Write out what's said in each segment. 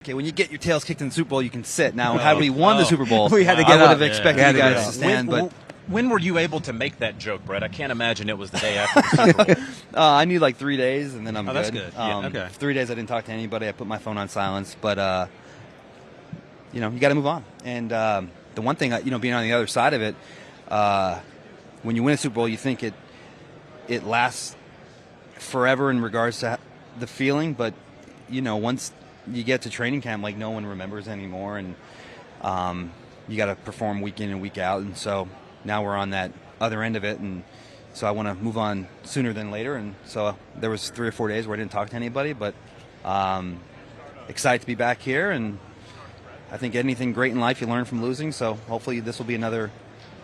Okay, when you get your tails kicked in the Super Bowl, you can sit. Now, had we won the Super Bowl, we had to get I would up. have expected you guys to stand. When were you able to make that joke, Brett? I can't imagine it was the day after the Super Bowl. I need like 3 days, and then I'm good. That's good. Okay. 3 days I didn't talk to anybody. I put my phone on silence. But, you got to move on. And the one thing, being on the other side of it, when you win a Super Bowl, you think it lasts forever in regards to the feeling. But, once you get to training camp, like no one remembers anymore, and you got to perform week in and week out, and so now we're on that other end of it, and so I want to move on sooner than later, and so there was 3 or 4 days where I didn't talk to anybody, but excited to be back here, and I think anything great in life you learn from losing, so hopefully this will be another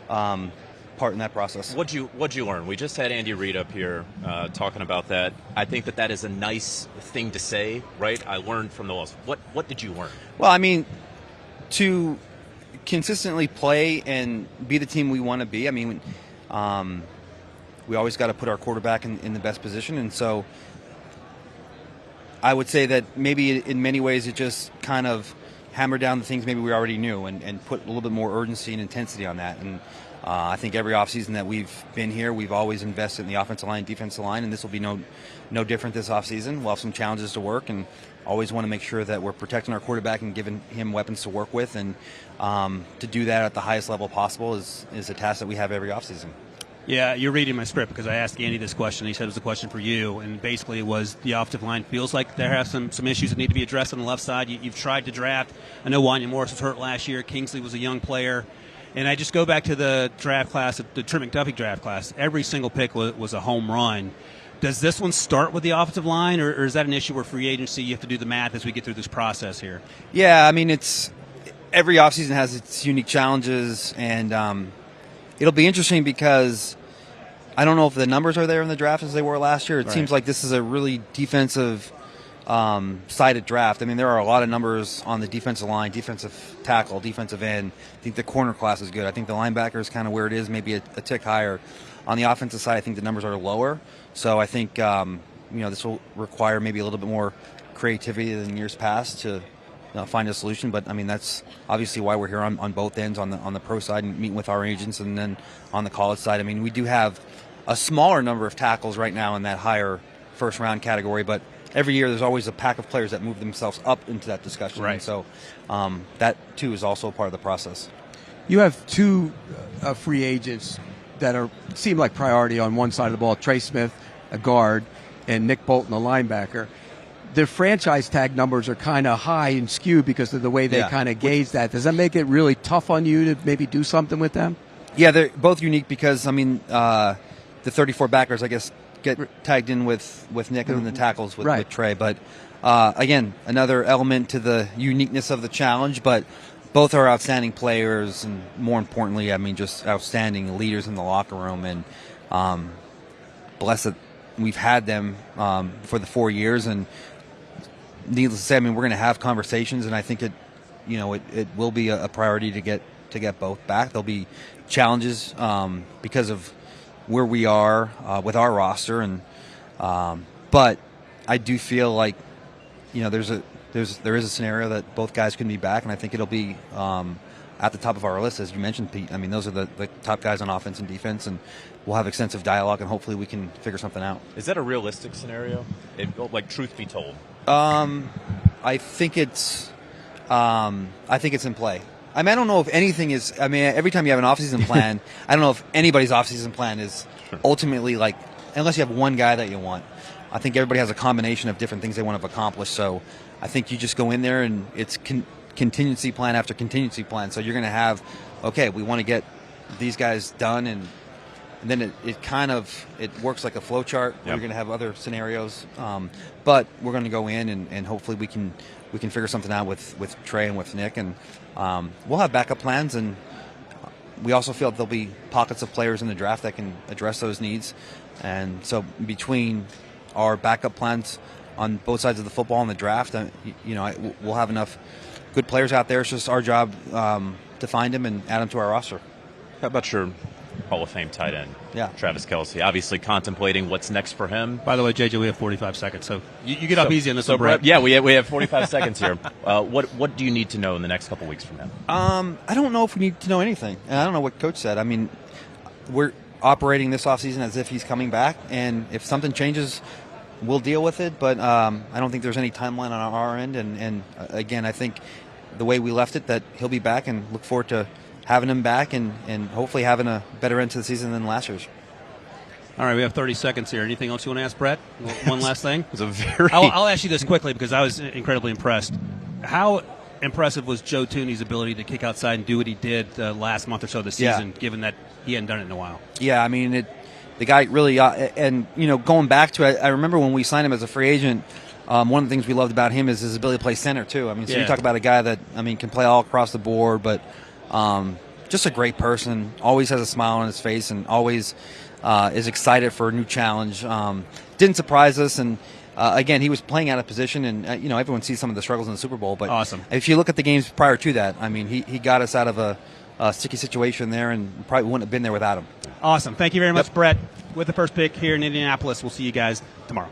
part in that process. What'd you learn? We just had Andy Reid up here talking about that. I think that is a nice thing to say, right? I learned from the loss. What did you learn? Well, I mean, to consistently play and be the team we want to be. I mean, we always got to put our quarterback in the best position, and so I would say that maybe in many ways it just kind of hammered down the things maybe we already knew and put a little bit more urgency and intensity on that. And I think every offseason that we've been here, we've always invested in the offensive line, defensive line, and this will be no different this offseason. We'll have some challenges to work, and always want to make sure that we're protecting our quarterback and giving him weapons to work with. And to do that at the highest level possible is a task that we have every offseason. Yeah, you're reading my script because I asked Andy this question. He said it was a question for you, and basically it was the offensive line feels like there have some issues that need to be addressed on the left side. You've tried to draft. I know Wanya Morris was hurt last year. Kingsley was a young player. And I just go back to the draft class, the Trent McDuffie draft class. Every single pick was a home run. Does this one start with the offensive line, or is that an issue where free agency, you have to do the math as we get through this process here? Yeah, I mean, every offseason has its unique challenges, and it'll be interesting because I don't know if the numbers are there in the draft as they were last year. It seems like this is a really defensive sided draft. I mean, there are a lot of numbers on the defensive line, defensive tackle, defensive end. I think the corner class is good. I think the linebacker is kind of where it is, maybe a tick higher. On the offensive side, I think the numbers are lower. So I think this will require maybe a little bit more creativity than years past to find a solution. But I mean, that's obviously why we're here on both ends, on the pro side and meeting with our agents, and then on the college side. I mean, we do have a smaller number of tackles right now in that higher first round category, but every year there's always a pack of players that move themselves up into that discussion. Right. And so that too is also part of the process. You have two free agents that seem like priority on one side of the ball: Trey Smith, a guard, and Nick Bolton, a linebacker. Their franchise tag numbers are kind of high and skewed because of the way they kind of gauge that. Does that make it really tough on you to maybe do something with them? Yeah, they're both unique because, I mean, the 34 backers, I guess, get tagged in with Nick, and then the tackles with Trey. But, again, another element to the uniqueness of the challenge. But both are outstanding players, and more importantly, I mean, just outstanding leaders in the locker room. And blessed that we've had them for the 4 years. And needless to say, I mean, we're going to have conversations, and I think it will be a priority to get both back. There'll be challenges because of where we are with our roster, and but I do feel like there is a scenario that both guys can be back, and I think it'll be at the top of our list, as you mentioned, Pete. I mean, those are the top guys on offense and defense, and we'll have extensive dialogue, and hopefully we can figure something out. Is that a realistic scenario? Truth be told, I think it's in play. I mean, I don't know if anything is. I mean, every time you have an offseason plan, I don't know if anybody's offseason plan is ultimately unless you have one guy that you want. I think everybody has a combination of different things they want to accomplish. So I think you just go in there and it's contingency plan after contingency plan. So you're going to have, okay, we want to get these guys done, and then it works like a flow chart. Yep. You're going to have other scenarios, but we're going to go in and hopefully we can figure something out with Trey and with Nick, and we'll have backup plans, and we also feel that there'll be pockets of players in the draft that can address those needs. And so between our backup plans on both sides of the football and the draft, we'll have enough good players out there. It's just our job to find them and add them to our roster. How about your Hall of Fame tight end, Yeah. Travis Kelce. Obviously contemplating what's next for him. By the way, JJ, we have 45 seconds, so you get off easy on this So one, Brett. yeah, we have 45 seconds here. What do you need to know in the next couple weeks from him? I don't know if we need to know anything. And I don't know what Coach said. I mean, we're operating this offseason as if he's coming back, and if something changes, we'll deal with it. But I don't think there's any timeline on our end. And again, I think the way we left it, that he'll be back, and look forward to having him back and hopefully having a better end to the season than last year's. All right, we have 30 seconds here. Anything else you want to ask, Brett? One last thing? It was a very... I'll ask you this quickly because I was incredibly impressed. How impressive was Joe Toney's ability to kick outside and do what he did last month or so of the season, given that he hadn't done it in a while? Yeah, I mean, the guy really and, going back to it, I remember when we signed him as a free agent, one of the things we loved about him is his ability to play center, too. I mean, so you talk about a guy that, can play all across the board, but just a great person, always has a smile on his face, and always is excited for a new challenge. Didn't surprise us, and again, he was playing out of position, and everyone sees some of the struggles in the Super Bowl. But awesome. If you look at the games prior to that, he got us out of a sticky situation there, and probably wouldn't have been there without him. Awesome. Thank you very much, Brett. With the first pick here in Indianapolis, we'll see you guys tomorrow.